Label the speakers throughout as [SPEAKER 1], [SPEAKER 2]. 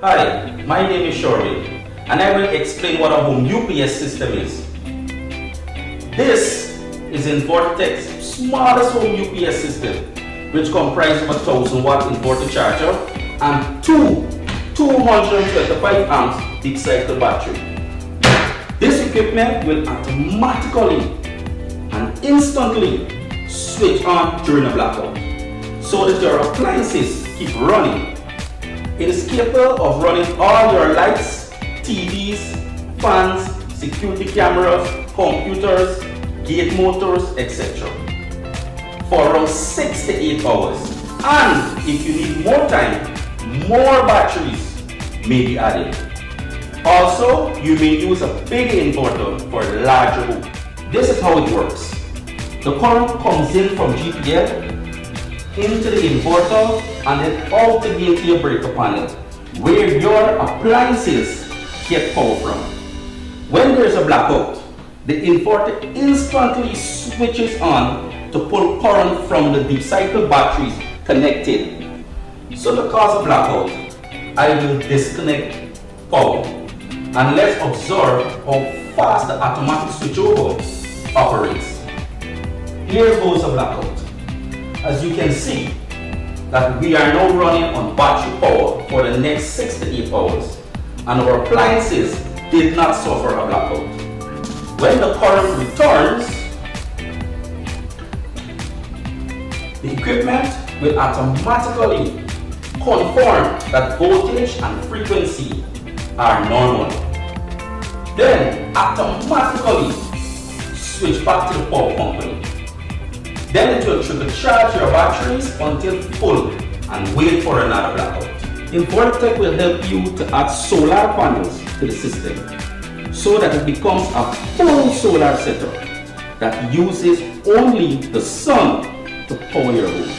[SPEAKER 1] Hi, my name is Shorty, and I will explain what a home UPS system is. This is InverTech's smallest home UPS system, which comprises of a 1000-watt inverter charger and two 225 amps deep cycle battery. This equipment will automatically and instantly switch on during a blackout, so that your appliances keep running. It is capable of running all your lights, TVs, fans, security cameras, computers, gate motors, etc. for around 6 to 8 hours. And if you need more time, more batteries may be added. Also, you may use a bigger inverter for a larger home. This is how it works. The current comes in from GPL into the inverter and then out again to your breaker panel, where your appliances get power from. When there is a blackout, the inverter instantly switches on to pull current from the deep cycle batteries connected. So to cause a blackout, I will disconnect power, and let's observe how fast the automatic switchover operates. Here goes the blackout. As you can see, that we are now running on battery power for the next 6 to 8 hours, and our appliances did not suffer a blackout. When the current returns, the equipment will automatically confirm that voltage and frequency are normal. Then automatically switch back to the power company. Then it will charge your batteries until full and wait for another blackout. InverTech will help you to add solar panels to the system so that it becomes a full solar setup that uses only the sun to power your home.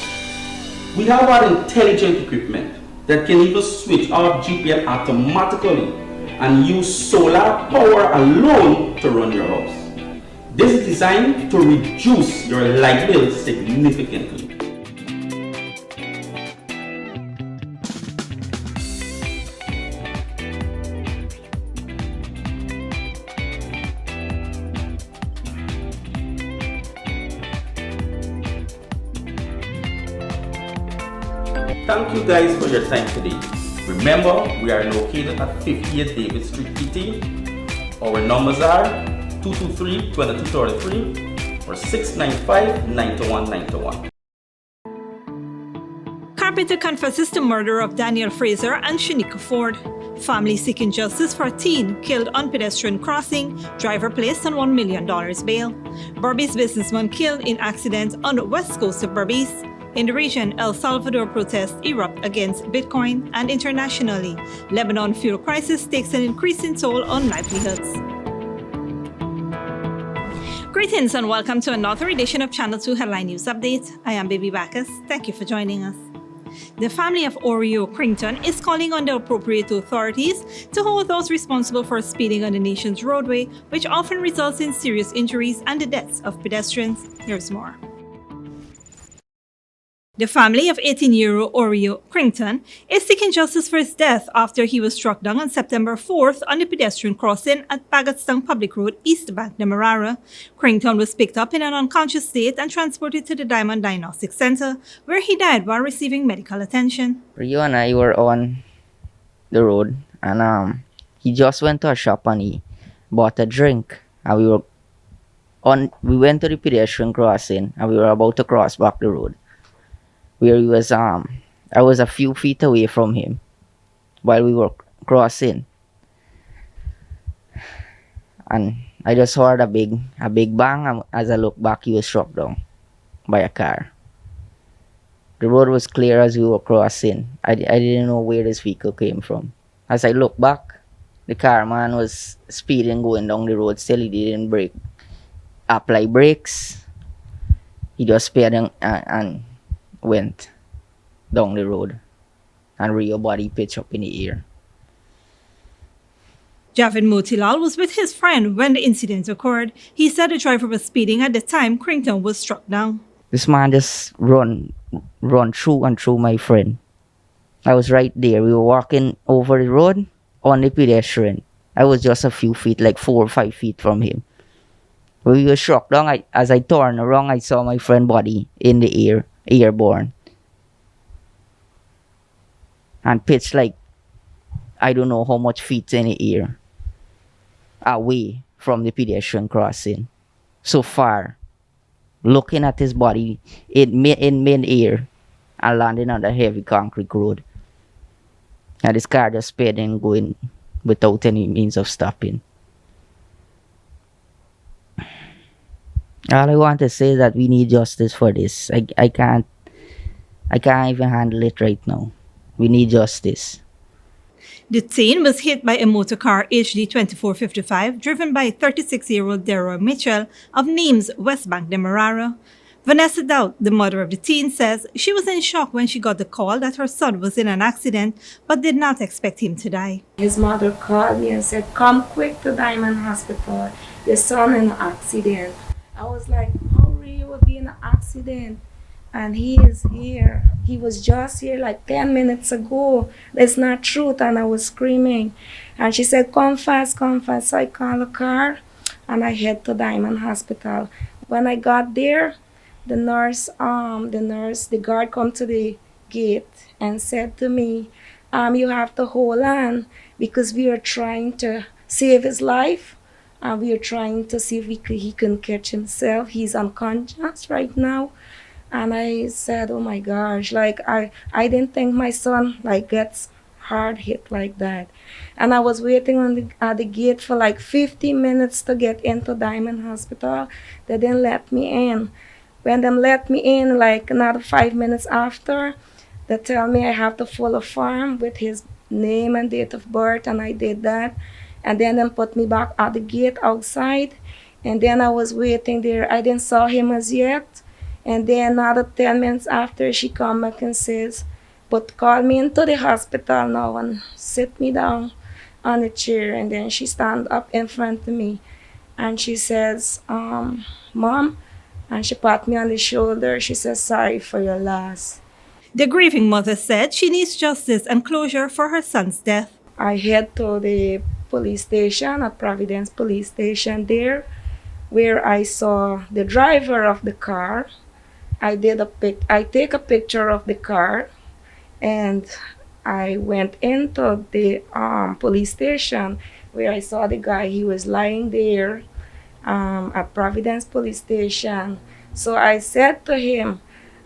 [SPEAKER 1] We have our intelligent equipment that can even switch off GPL automatically and use solar power alone to run your house. This is designed to reduce your light bill significantly. Thank you guys for your time today. Remember, we are located at 58 David Street, PT. Our numbers are 223-2233 or 695-9191.
[SPEAKER 2] Carpenter confesses the murder of Daniel Fraser and SHANICKA Forde. Family seeking justice for teen killed on pedestrian crossing. Driver placed on $1 million bail. BERBICE businessman killed in accident on the west coast of BERBICE. In the region, El Salvador protests erupt against Bitcoin, and internationally, Lebanon fuel crisis takes an increasing toll on livelihoods. Greetings and welcome to another edition of Channel 2 Headline News Update. I am Baby Bacchus. Thank you for joining us. The family of Oreo Crington is calling on the appropriate authorities to hold those responsible for speeding on the nation's roadway, which often results in serious injuries and the deaths of pedestrians. Here's more. The family of 18-year-old Oreo Crington is seeking justice for his death after he was struck down on September 4th on the pedestrian crossing at Pagatstang Public Road, East Bank, Demerara. Crington was picked up in an unconscious state and transported to the Diamond Diagnostic Center, where he died while receiving medical attention.
[SPEAKER 3] Rio and I were on the road, and he just went to a shop and he bought a drink, and we went to the pedestrian crossing, and we were about to cross back the road, where he was, I was a few feet away from him while we were crossing, and I just heard a big bang, and as I looked back, he was struck down by a car. The road was clear as we were crossing. I didn't know where this vehicle came from. As I looked back, the car man was speeding going down the road. Still, he didn't apply brakes. He just sped and went down the road, and rear body pitched up in the air.
[SPEAKER 2] Javid Motilal was with his friend when the incident occurred. He said the driver was speeding at the time Crington was struck down.
[SPEAKER 3] This man just run through and through my friend. I was right there. We were walking over the road on the pedestrian. I was just a few feet, like 4 or 5 feet from him. We were struck down. As I turned around, I saw my friend body in the air, airborne, and pitched like I don't know how much feet in the air, away from the pedestrian crossing, so far, looking at his body in mid-air and landing on the heavy concrete road. And this car just sped and going without any means of stopping. All I want to say is that we need justice for this. I can't even handle it right now. We need justice.
[SPEAKER 2] The teen was hit by a motor car HD 2455 driven by 36-year-old Deroy Mitchell of Nimes, West Bank, Demerara. Vanessa Dowd, the mother of the teen, says she was in shock when she got the call that her son was in an accident but did not expect him to die.
[SPEAKER 4] His mother called me and said, "Come quick to Diamond Hospital. Your son in an accident." I was like, "How Ray would be in an accident? And he is here. He was just here like 10 minutes ago. That's not truth." And I was screaming. And she said, "Come fast, come fast." So I called a car and I head to Diamond Hospital. When I got there, the guard come to the gate and said to me, "You have to hold on because we are trying to save his life. We are trying to see if he can catch himself. He's unconscious right now." And I said, "Oh my gosh, like I didn't think my son like gets hard hit like that." And I was waiting at the gate for like 50 minutes to get into Diamond Hospital. They didn't let me in. When they let me in, like another 5 minutes after, they tell me I have to fill a form with his name and date of birth, and I did that. And then they put me back at the gate outside. And then I was waiting there. I didn't saw him as yet. And then another 10 minutes after, she come back and says, "But call me into the hospital now and sit me down on the chair." And then she stand up in front of me and she says, "Mom," and she pat me on the shoulder. She says, "Sorry for your loss."
[SPEAKER 2] The grieving mother said she needs justice and closure for her son's death.
[SPEAKER 4] I head to the police station at Providence Police Station there, where I saw the driver of the car. I take a picture of the car, and I went into the police station where I saw the guy. He was lying there at Providence Police Station. So I said to him,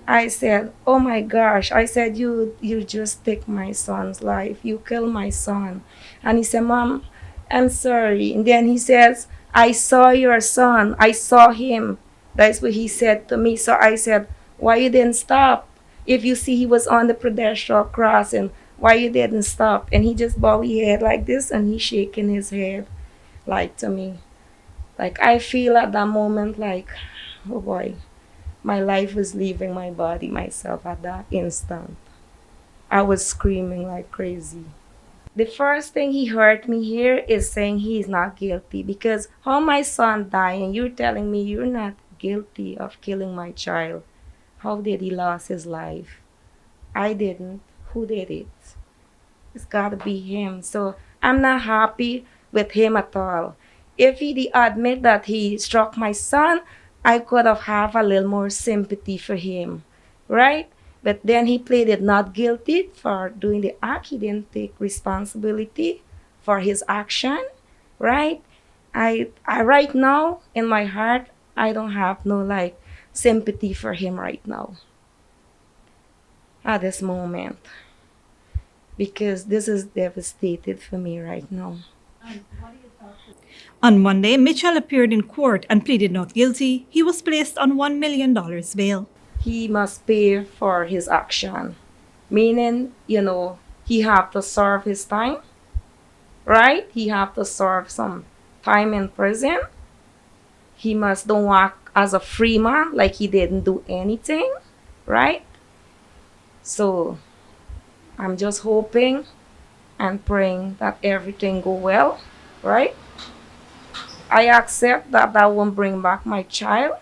[SPEAKER 4] I said, "Oh my gosh," I said, you just take my son's life. You kill my son." And he said, "Mom, I'm sorry." And then he says, "I saw your son. I saw him." That's what he said to me. So I said, "Why you didn't stop? If you see he was on the pedestrian crossing, why you didn't stop?" And he just bowed his head like this, and he shaking his head like to me. Like I feel at that moment like, oh boy, my life was leaving my body, myself at that instant. I was screaming like crazy. The first thing he heard me hear is saying he's not guilty, because how my son died and you're telling me you're not guilty of killing my child. How did he lose his life? I didn't. Who did it? It's gotta be him. So I'm not happy with him at all. If he admit that he struck my son, I could have a little more sympathy for him, right? But then he pleaded not guilty for doing the act. He didn't take responsibility for his action, right? I right now in my heart, I don't have no like sympathy for him right now at this moment, because this is devastated for me right now.
[SPEAKER 2] On Monday, Mitchell appeared in court and pleaded not guilty. He was placed on $1 million bail.
[SPEAKER 4] He must pay for his action, meaning, he have to serve his time, right? He have to serve some time in prison. He must don't work as a free man, like he didn't do anything, right? So I'm just hoping and praying that everything go well, right? I accept that won't bring back my child,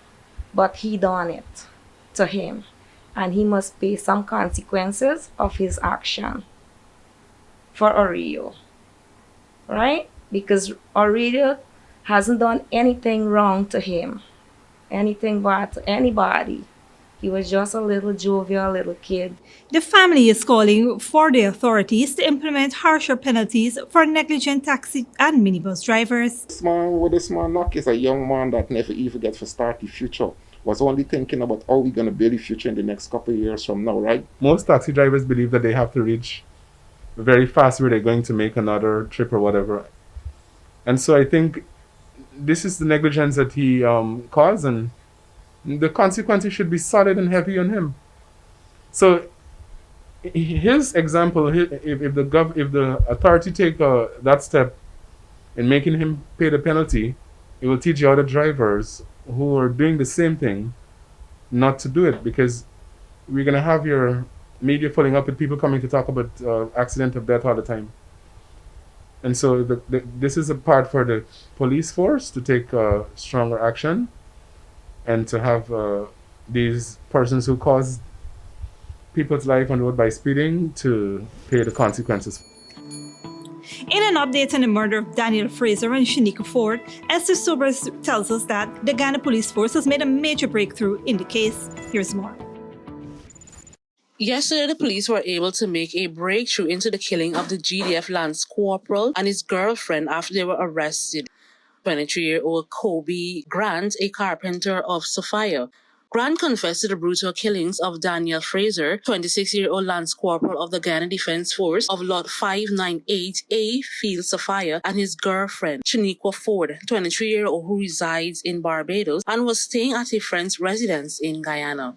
[SPEAKER 4] but he done it to him, and he must pay some consequences of his action. for Aurelio, right? Because Aurelio hasn't done anything wrong to him, anything bad to anybody. He was just a little jovial little kid.
[SPEAKER 2] The family is calling for the authorities to implement harsher penalties for negligent taxi and minibus drivers.
[SPEAKER 5] This man knock is a young man that never even gets to start the future. Was only thinking about how we're going to build the future in the next couple of years from now, right?
[SPEAKER 6] Most taxi drivers believe that they have to reach very fast where they're going to make another trip or whatever. And so I think this is the negligence that he caused, and the consequences should be solid and heavy on him. So his example, if the authority take that step in making him pay the penalty, it will teach the other drivers who are doing the same thing not to do it, because we're going to have your media filling up with people coming to talk about accident of death all the time. And so this is a part for the police force to take stronger action and to have these persons who cause people's life on the road by speeding to pay the consequences.
[SPEAKER 2] In an update on the murder of Daniel Fraser and Shanika Ford, Esther Sobers tells us that the Ghana Police Force has made a major breakthrough in the case. Here's more.
[SPEAKER 7] Yesterday, the police were able to make a breakthrough into the killing of the GDF Lance Corporal and his girlfriend after they were arrested. 23-year-old Kobe Grant, a carpenter of Sophia. Grant confessed to the brutal killings of Daniel Fraser, 26-year-old Lance Corporal of the Ghana Defense Force of Lot 598A Field Sophia, and his girlfriend, Shanikka Ford, 23-year-old who resides in Barbados and was staying at a friend's residence in Guyana.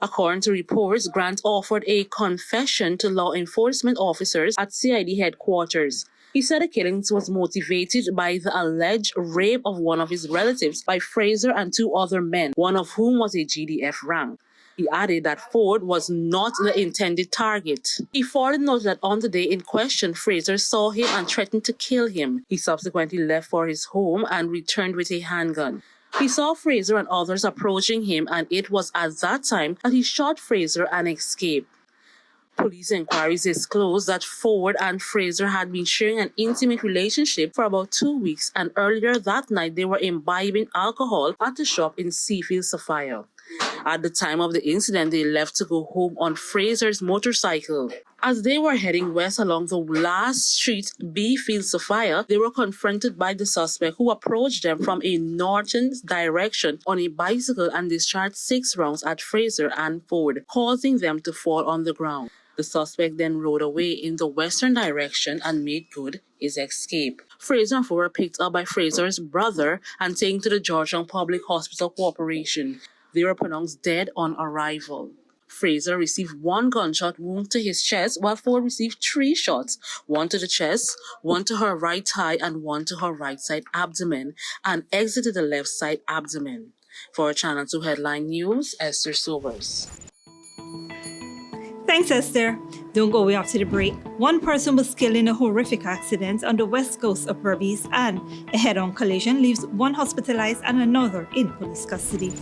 [SPEAKER 7] According to reports, Grant offered a confession to law enforcement officers at CID headquarters. He said the killings was motivated by the alleged rape of one of his relatives by Fraser and two other men, one of whom was a GDF rank. He added that Ford was not the intended target. He further noted that on the day in question, Fraser saw him and threatened to kill him. He subsequently left for his home and returned with a handgun. He saw Fraser and others approaching him, and it was at that time that he shot Fraser and escaped. Police inquiries disclosed that Ford and Fraser had been sharing an intimate relationship for about 2 weeks, and earlier that night they were imbibing alcohol at a shop in Seafield, Sophia. At the time of the incident, they left to go home on Fraser's motorcycle. As they were heading west along the last street, B Field, Sophia, they were confronted by the suspect, who approached them from a northern direction on a bicycle and discharged 6 rounds at Fraser and Ford, causing them to fall on the ground. The suspect then rode away in the western direction and made good his escape. Fraser and Ford were picked up by Fraser's brother and taken to the Georgetown Public Hospital Corporation. They were pronounced dead on arrival. Fraser received 1 gunshot wound to his chest, while Ford received 3 shots, 1 to the chest, 1 to her right thigh, and 1 to her right side abdomen, and exited the left side abdomen. For Channel 2 Headline News, Esther Sobers.
[SPEAKER 2] Thanks, Esther. Don't go away after the break. 1 person was killed in a horrific accident on the west coast of Berbice, and a head-on collision leaves 1 hospitalized and another in police custody.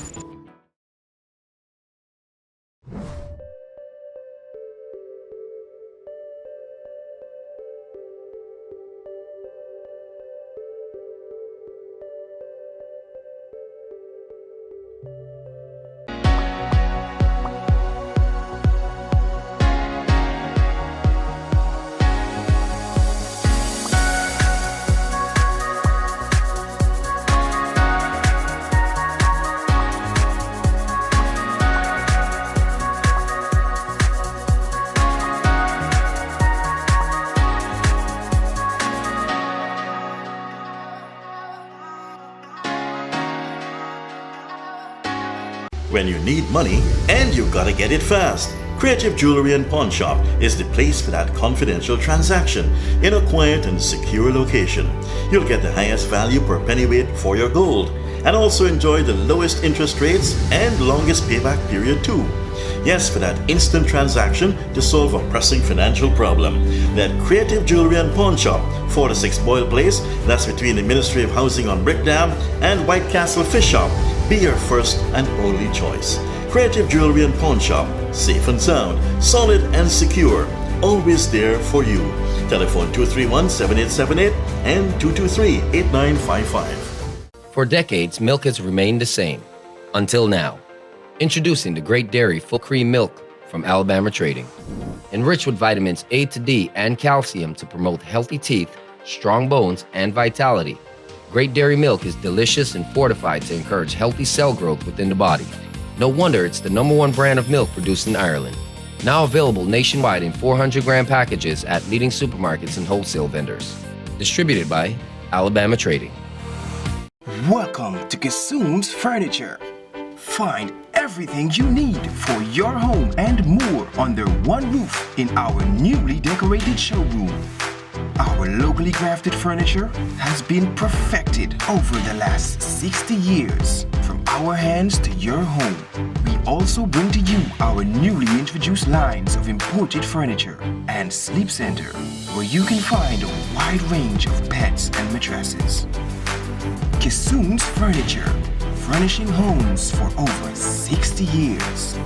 [SPEAKER 8] When you need money and you gotta get it fast, Creative Jewelry and Pawn Shop is the place for that confidential transaction in a quiet and secure location. You'll get the highest value per pennyweight for your gold and also enjoy the lowest interest rates and longest payback period too. Yes, for that instant transaction to solve a pressing financial problem. That Creative Jewelry and Pawn Shop, 4-6 Boyle Place, that's between the Ministry of Housing on Brickdam and White Castle Fish Shop. Be your first and only choice. Creative Jewelry and Pawn Shop, safe and sound, solid and secure. always there for you. Telephone 231-7878 and 223-8955.
[SPEAKER 9] For decades, milk has remained the same. Until now. Introducing the Great Dairy Full Cream Milk from Alabama Trading. Enriched with vitamins A to D and calcium to promote healthy teeth, strong bones, and vitality. Great Dairy Milk is delicious and fortified to encourage healthy cell growth within the body. No wonder it's the #1 brand of milk produced in Ireland. Now available nationwide in 400-gram packages at leading supermarkets and wholesale vendors. Distributed by Alabama Trading.
[SPEAKER 10] Welcome to Kissoon's Furniture. Find everything you need for your home and more under one roof in our newly decorated showroom. Our locally crafted furniture has been perfected over the last 60 years. From our hands to your home, we also bring to you our newly introduced lines of imported furniture and sleep center, where you can find a wide range of beds and mattresses. Kissoon's Furniture, furnishing homes for over 60 years.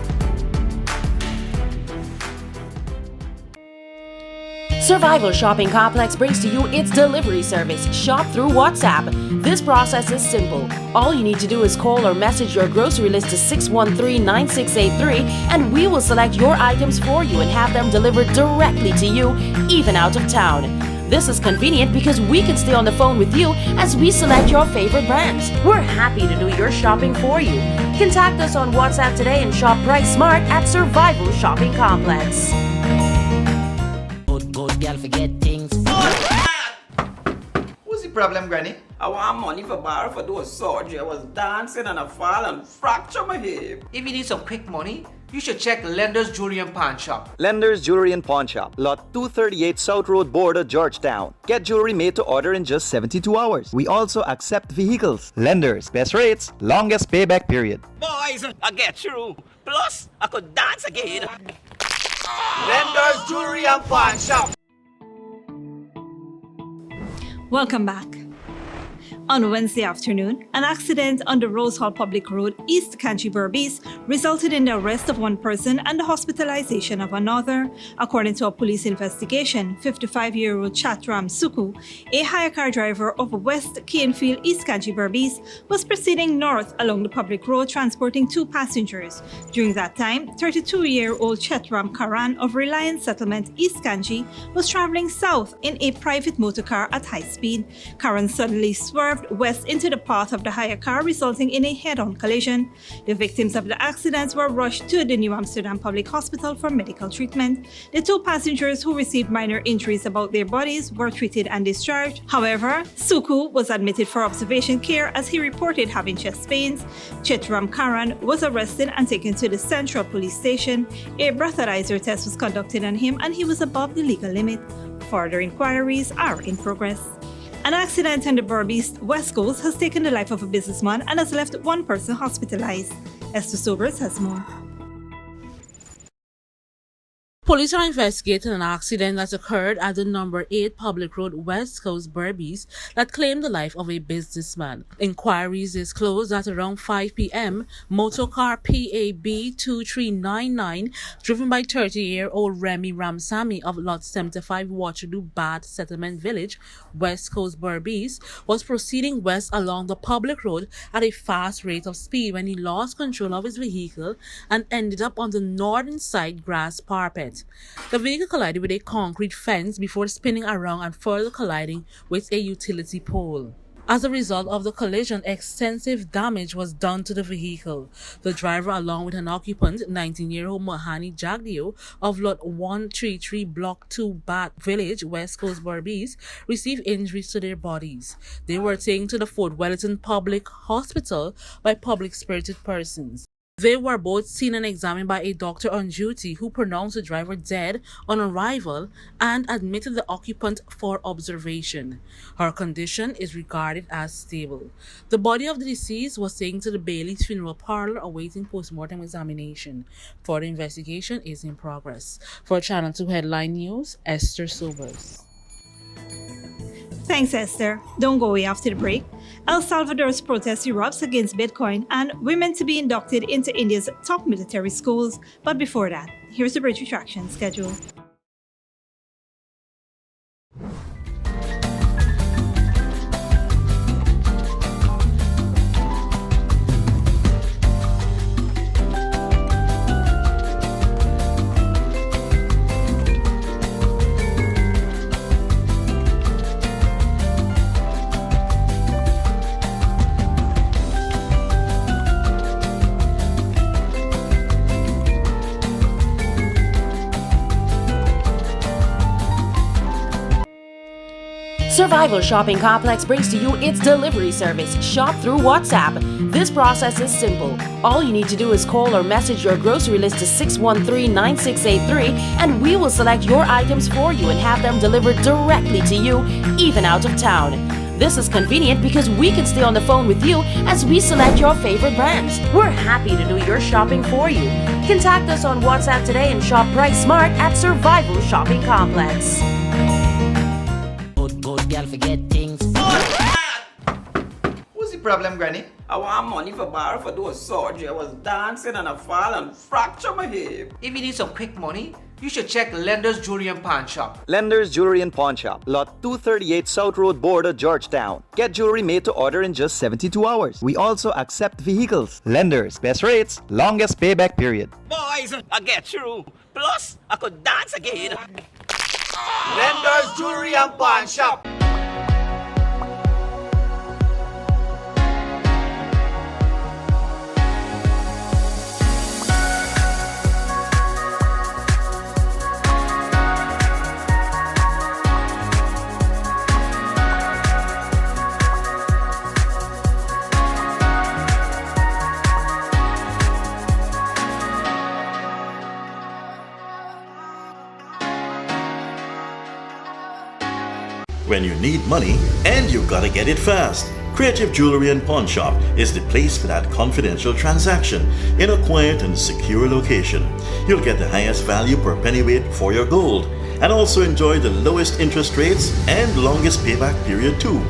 [SPEAKER 11] Survival Shopping Complex brings to you its delivery service, Shop Through WhatsApp. This process is simple. All you need to do is call or message your grocery list to 613-9683 and we will select your items for you and have them delivered directly to you, even out of town. This is convenient because we can stay on the phone with you as we select your favorite brands. We're happy to do your shopping for you. Contact us on WhatsApp today and shop price smart at Survival Shopping Complex.
[SPEAKER 12] Good girl forget things.
[SPEAKER 13] What's the problem, Granny? I want money for borrow for those surgery. I was dancing and I fall and fracture my hip.
[SPEAKER 12] If you need some quick money, you should check Lender's Jewelry and Pawn Shop.
[SPEAKER 14] Lender's Jewelry and Pawn Shop, Lot 238 South Road Border, Georgetown. Get jewelry made to order in just 72 hours. We also accept vehicles. Lender's, best rates, longest payback period.
[SPEAKER 13] Boys, I get through. Plus, I could dance again. Lender's Jewelry and Pawn Shop.
[SPEAKER 2] Welcome back. On Wednesday afternoon, an accident on the Rose Hall Public Road, East Kanchi, Berbice, resulted in the arrest of one person and the hospitalization of another. According to a police investigation, 55-year-old Chatram Suku, a hire car driver of West Canefield, East Kanchi, Berbice, was proceeding north along the public road transporting 2 passengers. During that time, 32-year-old Chetram Karan of Reliance Settlement, East Kanchi, was traveling south in a private motor car at high speed. Karan suddenly swerved west into the path of the hire car, resulting in a head-on collision. The victims of the accidents were rushed to the New Amsterdam Public Hospital for medical treatment. The 2 passengers who received minor injuries about their bodies were treated and discharged. However, Suku was admitted for observation care as he reported having chest pains. Chetram Karan was arrested and taken to the Central Police Station. A breathalyzer test was conducted on him and he was above the legal limit. Further inquiries are in progress. An accident on the Berbice West Coast has taken the life of a businessman and has left one person hospitalized. Esther Sobers has more.
[SPEAKER 7] Police are investigating an accident that occurred at the number 8 Public Road, West Coast, Berbice, that claimed the life of a businessman. Inquiries disclosed that around 5 p.m., motorcar PAB 2399, driven by 30-year-old Remy Ramsamy of Lot 75 Waterloo Bad Settlement Village, West Coast, Berbice, was proceeding west along the public road at a fast rate of speed when he lost control of his vehicle and ended up on the northern side grass parapet. The vehicle collided with a concrete fence before spinning around and further colliding with a utility pole. As a result of the collision, extensive damage was done to the vehicle. The driver, along with an occupant, 19-year-old Mohani Jagdio of Lot 133 Block 2 Bat Village, West Coast, Berbice, received injuries to their bodies. They were taken to the Fort Wellington Public Hospital by public-spirited persons. They were both seen and examined by a doctor on duty who pronounced the driver dead on arrival and admitted the occupant for observation. Her condition is regarded as stable. The body of the deceased was taken to the Bailey's funeral parlor awaiting postmortem examination. Further investigation is in progress. For Channel 2 Headline News, Esther Sobers.
[SPEAKER 2] Thanks, Esther. Don't go away after the break. El Salvador's protest erupts against Bitcoin and women to be inducted into India's top military schools. But before that, here's the bridge retraction schedule.
[SPEAKER 11] Survival Shopping Complex brings to you its delivery service, Shop Through WhatsApp. This process is simple. All you need to do is call or message your grocery list to 613-9683 and we will select your items for you and have them delivered directly to you, even out of town. This is convenient because we can stay on the phone with you as we select your favorite brands. We're happy to do your shopping for you. Contact us on WhatsApp today and shop price smart at Survival Shopping Complex.
[SPEAKER 13] Good girl forget things.
[SPEAKER 15] What's the problem, Granny? I want money for borrow for doing surgery. I was dancing and I fall and fracture my hip.
[SPEAKER 12] If you need some quick money, you should check Lender's Jewelry and Pawn Shop.
[SPEAKER 14] Lender's Jewelry and Pawn Shop, Lot 238 South Road, Border, Georgetown. Get jewelry made to order in just 72 hours. We also accept vehicles. Lenders, best rates, longest payback period.
[SPEAKER 13] Boys, I get through. Plus, I could dance again.
[SPEAKER 12] Lender's Jewelry and Pawn Shop.
[SPEAKER 8] When you need money and you gotta get it fast, Creative Jewelry and Pawn Shop is the place for that confidential transaction in a quiet and secure location. You'll get the highest value per pennyweight for your gold and also enjoy the lowest interest rates and longest payback period too.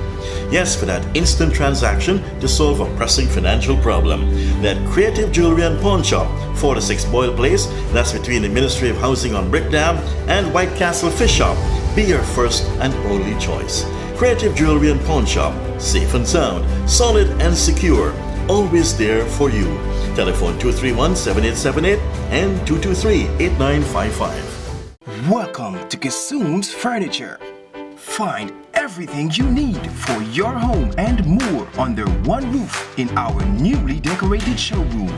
[SPEAKER 8] Yes, for that instant transaction to solve a pressing financial problem. That Creative Jewelry and Pawn Shop, 4-6 Boyle Place, that's between the Ministry of Housing on Brick Dam and White Castle Fish Shop, be your first and only choice. Creative Jewelry and Pawn Shop, safe and sound, solid and secure, always there for you. Telephone 231-7878 and 223-8955.
[SPEAKER 10] Welcome to Kissoon's Furniture. Find everything you need for your home and more under one roof in our newly decorated showroom.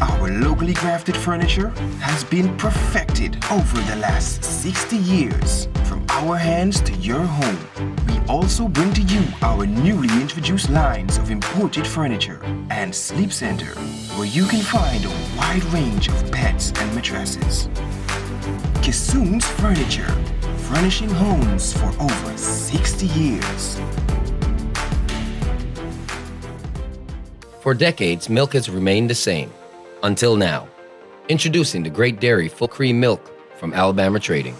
[SPEAKER 10] Our locally crafted furniture has been perfected over the last 60 years. From our hands to your home, we also bring to you our newly introduced lines of imported furniture and sleep center, where you can find a wide range of beds and mattresses. Kissoon's Furniture, furnishing homes for over 60 years.
[SPEAKER 9] For decades, milk has remained the same. Until now. Introducing the Great Dairy Full Cream Milk from Alabama Trading.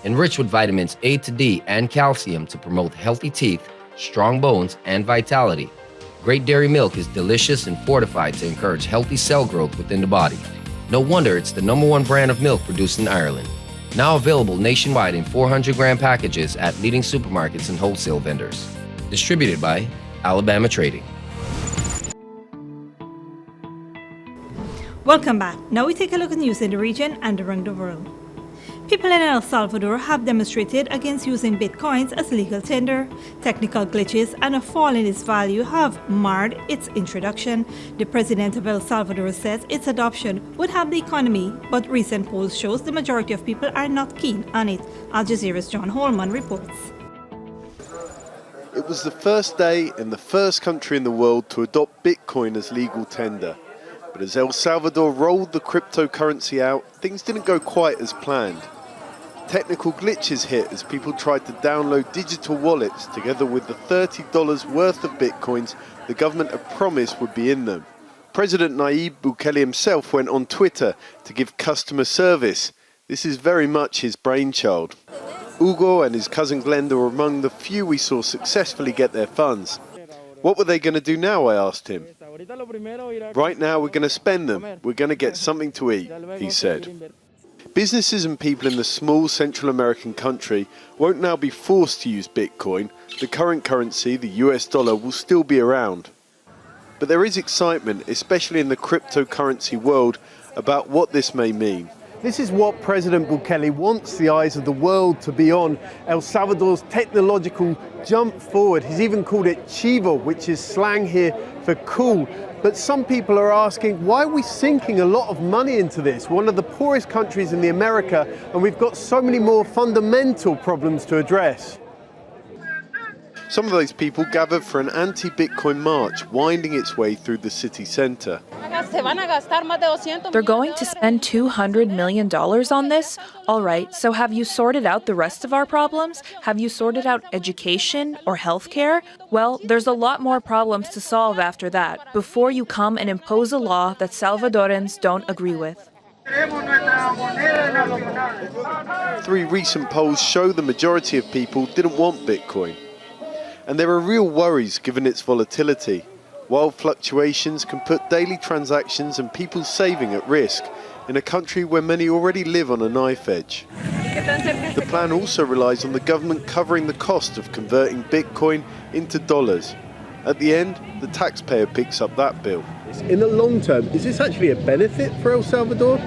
[SPEAKER 9] Enriched with vitamins A to D and calcium to promote healthy teeth, strong bones, and vitality. Great Dairy Milk is delicious and fortified to encourage healthy cell growth within the body. No wonder it's the #1 brand of milk produced in Ireland. Now available nationwide in 400-gram packages at leading supermarkets and wholesale vendors. Distributed by Alabama Trading.
[SPEAKER 2] Welcome back. Now we take a look at news in the region and around the world. People in El Salvador have demonstrated against using bitcoins as legal tender. Technical glitches and a fall in its value have marred its introduction. The president of El Salvador says its adoption would help the economy, but recent polls shows the majority of people are not keen on it. Al Jazeera's John Holman reports.
[SPEAKER 16] It was the first day in the first country in the world to adopt Bitcoin as legal tender. But as El Salvador rolled the cryptocurrency out, things didn't go quite as planned. Technical glitches hit as people tried to download digital wallets together with the $30 worth of Bitcoins the government had promised would be in them. President Nayib Bukele himself went on Twitter to give customer service. This is very much his brainchild. Hugo and his cousin Glenda were among the few we saw successfully get their funds. What were they going to do now, I asked him. Right now we're going to spend them. We're going to get something to eat, he said. Businesses and people in the small Central American country won't now be forced to use Bitcoin. The current currency, the US dollar, will still be around. But there is excitement, especially in the cryptocurrency world, about what this may mean. This is what President Bukele wants the eyes of the world to be on, El Salvador's technological jump forward. He's even called it chivo, which is slang here for cool. But some people are asking, why are we sinking a lot of money into this? One of the poorest countries in the America, and we've got so many more fundamental problems to address. Some of those people gathered for an anti-Bitcoin march winding its way through the city centre.
[SPEAKER 17] They're going to spend $200 million on this? All right, so have you sorted out the rest of our problems? Have you sorted out education or healthcare? Well, there's a lot more problems to solve after that, before you come and impose a law that Salvadorans don't agree with.
[SPEAKER 16] 3 recent polls show the majority of people didn't want Bitcoin. And there are real worries given its volatility. Wild fluctuations can put daily transactions and people's saving at risk in a country where many already live on a knife edge. The plan also relies on the government covering the cost of converting Bitcoin into dollars. At the end, the taxpayer picks up that bill.
[SPEAKER 18] In the long term, is this actually a benefit for El Salvador?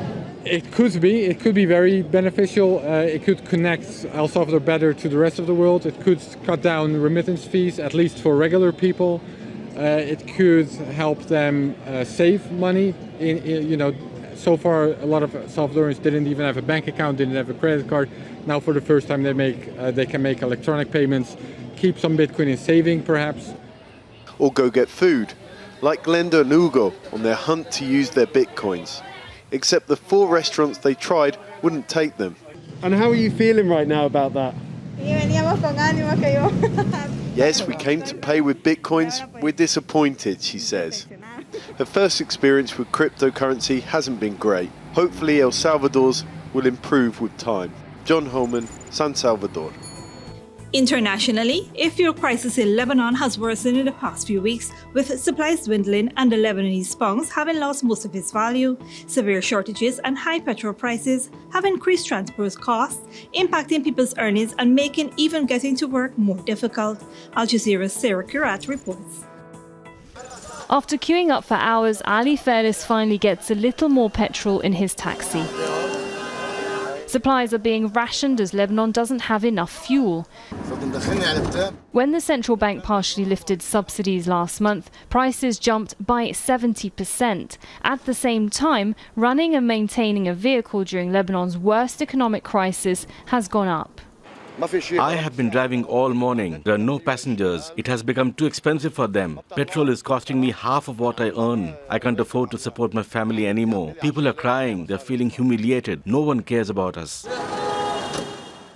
[SPEAKER 19] It could be. It could be very beneficial. It could connect El Salvador better to the rest of the world. It could cut down remittance fees, at least for regular people. It could help them save money. So far, a lot of Salvadorans didn't even have a bank account, didn't have a credit card. Now, for the first time, they can make electronic payments, keep some Bitcoin in saving, perhaps.
[SPEAKER 16] Or go get food, like Glenda and Hugo on their hunt to use their Bitcoins. Except the 4 restaurants they tried wouldn't take them.
[SPEAKER 18] And how are you feeling right now about that?
[SPEAKER 16] Yes, we came to pay with Bitcoins. We're disappointed, she says. Her first experience with cryptocurrency hasn't been great. Hopefully El Salvador's will improve with time. John Holman, San Salvador.
[SPEAKER 2] Internationally, a fuel crisis in Lebanon has worsened in the past few weeks, with supplies dwindling and the Lebanese pound having lost most of its value. Severe shortages and high petrol prices have increased transport costs, impacting people's earnings and making even getting to work more difficult. Al Jazeera's Sarah Kurat reports.
[SPEAKER 20] After queuing up for hours, Ali Faris finally gets a little more petrol in his taxi. Supplies are being rationed as Lebanon doesn't have enough fuel. When the central bank partially lifted subsidies last month, prices jumped by 70%. At the same time, running and maintaining a vehicle during Lebanon's worst economic crisis has gone up.
[SPEAKER 21] I have been driving all morning. There are no passengers. It has become too expensive for them. Petrol is costing me half of what I earn. I can't afford to support my family anymore. People are crying. They're feeling humiliated. No one cares about us.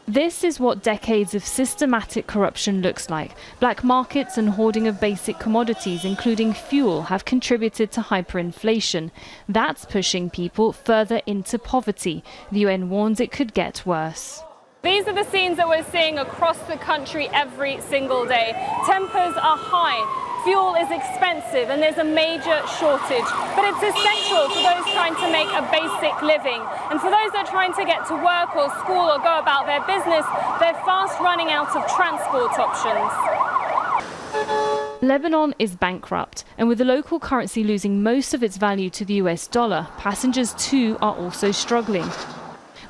[SPEAKER 20] This is what decades of systematic corruption looks like. Black markets and hoarding of basic commodities, including fuel, have contributed to hyperinflation. That's pushing people further into poverty. The UN warns it could get worse.
[SPEAKER 22] These are the scenes that we're seeing across the country every single day. Tempers are high, fuel is expensive, and there's a major shortage. But it's essential for those trying to make a basic living. And for those that are trying to get to work or school or go about their business, they're fast running out of transport options.
[SPEAKER 20] Lebanon is bankrupt, and with the local currency losing most of its value to the US dollar, passengers too are also struggling.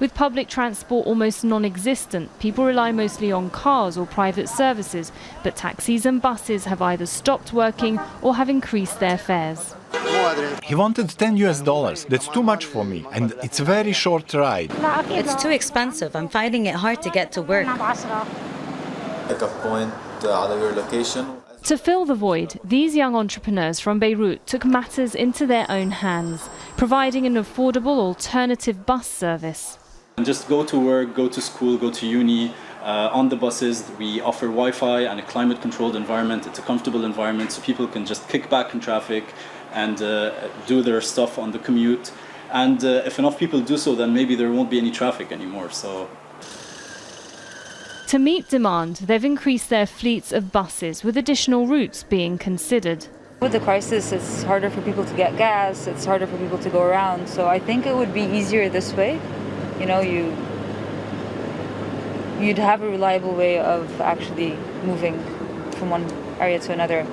[SPEAKER 20] With public transport almost non-existent, people rely mostly on cars or private services, but taxis and buses have either stopped working or have increased their fares.
[SPEAKER 23] He wanted $10. That's too much for me, and it's a very short ride.
[SPEAKER 24] It's too expensive. I'm finding it hard to get to work.
[SPEAKER 25] Pick a point out of your location.
[SPEAKER 20] To fill the void, these young entrepreneurs from Beirut took matters into their own hands, providing an affordable alternative bus service.
[SPEAKER 26] And just go to work, go to school, go to uni. On the buses, we offer Wi-Fi and a climate-controlled environment. It's a comfortable environment, so people can just kick back in traffic and do their stuff on the commute. And if enough people do so, then maybe there won't be any traffic anymore.
[SPEAKER 20] To meet demand, they've increased their fleets of buses, with additional routes being considered.
[SPEAKER 27] With the crisis, it's harder for people to get gas, it's harder for people to go around. So I think it would be easier this way. You know, you'd have a reliable way of actually moving from one area to another.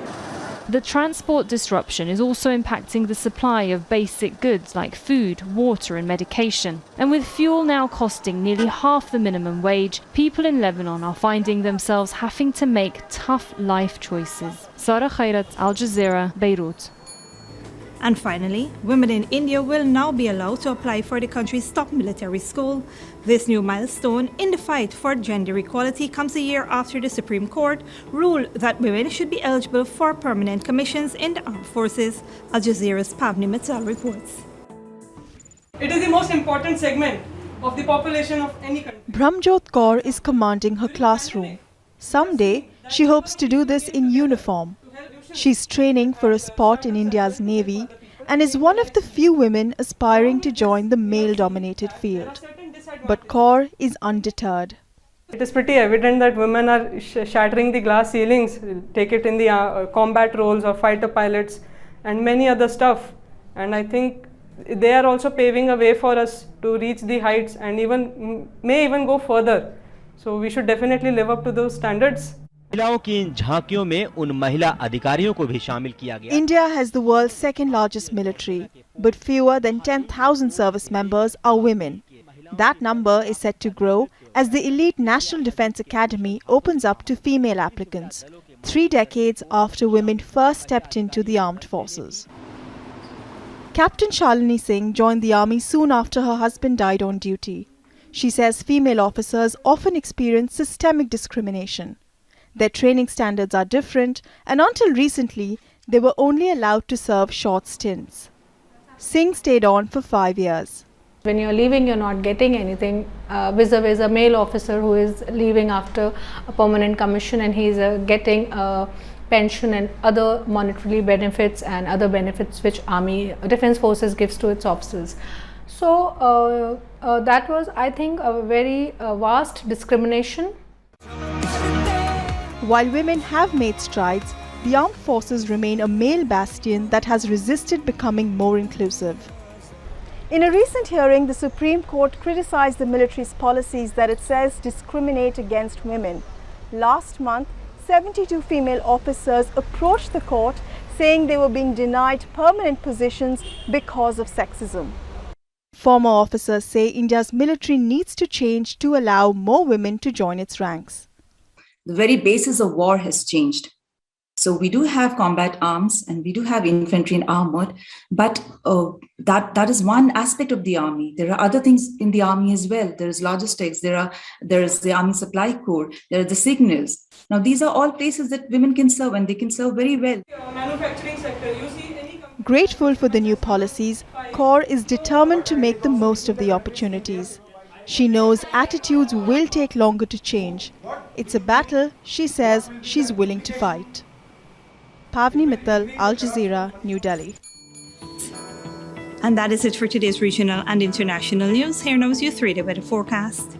[SPEAKER 20] The transport disruption is also impacting the supply of basic goods like food, water and medication. And with fuel now costing nearly half the minimum wage, people in Lebanon are finding themselves having to make tough life choices. Sarah Khairat, Al Jazeera, Beirut.
[SPEAKER 2] And finally, women in India will now be allowed to apply for the country's top military school. This new milestone in the fight for gender equality comes a year after the Supreme Court ruled that women should be eligible for permanent commissions in the armed forces. Al Jazeera's Pavni Mittal reports.
[SPEAKER 1] It is the most important segment of the population of any country.
[SPEAKER 3] Brahmjot Kaur is commanding her classroom. Someday, she hopes to do this in uniform. She's training for a spot in India's Navy and is one of the few women aspiring to join the male-dominated field. But Kaur is undeterred.
[SPEAKER 1] It is pretty evident that women are shattering the glass ceilings, take it in the combat roles of fighter pilots and many other stuff. And I think they are also paving a way for us to reach the heights and may even go further. So we should definitely live up to those standards.
[SPEAKER 3] India has the world's second largest military, but fewer than 10,000 service members are women. That number is set to grow as the elite National Defence Academy opens up to female applicants, 3 decades after women first stepped into the armed forces. Captain Shalini Singh joined the army soon after her husband died on duty. She says female officers often experience systemic discrimination. Their training standards are different, and until recently, they were only allowed to serve short stints. Singh stayed on for 5 years.
[SPEAKER 4] When you're leaving, you're not getting anything vis-a-vis a male officer who is leaving after a permanent commission, and he's getting a pension and other monetary benefits and other benefits which Army Defence Forces gives to its officers. So that was, I think, a very vast discrimination.
[SPEAKER 3] While women have made strides, the armed forces remain a male bastion that has resisted becoming more inclusive. In a recent hearing, the Supreme Court criticized the military's policies that it says discriminate against women. Last month, 72 female officers approached the court saying they were being denied permanent positions because of sexism. Former officers say India's military needs to change to allow more women to join its ranks.
[SPEAKER 5] The very basis of war has changed. So we do have combat arms and we do have infantry and armored, but that is one aspect of the army. There are other things in the army as well. There is logistics, there is the Army Supply Corps, there are the signals. Now these are all places that women can serve, and they can serve very well.
[SPEAKER 1] Manufacturing sector, you see any...
[SPEAKER 3] Grateful for the new policies, Kaur is determined to make the most of the opportunities. She knows attitudes will take longer to change. It's a battle, she says, she's willing to fight. Pavni Mittal, Al Jazeera, New Delhi.
[SPEAKER 2] And that is it for today's regional and international news. Here now is your 3-day weather forecast.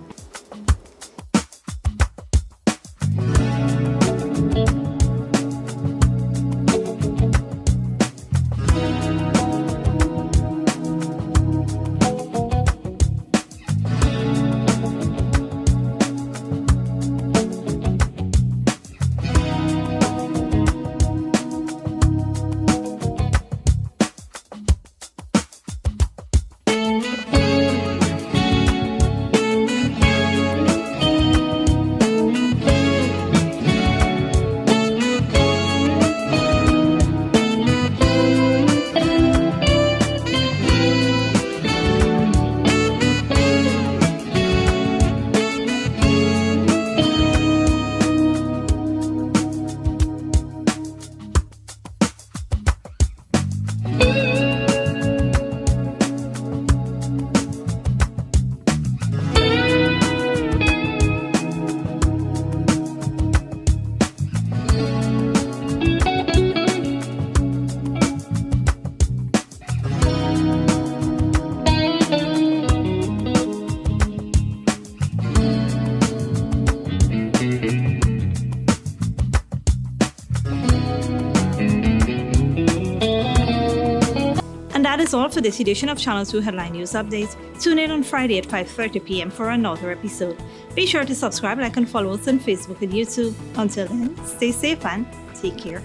[SPEAKER 2] That is all for this edition of Channel 2 Headline News Updates. Tune in on Friday at 5:30 p.m. for another episode. Be sure to subscribe, like and follow us on Facebook and YouTube. Until then, stay safe and take care.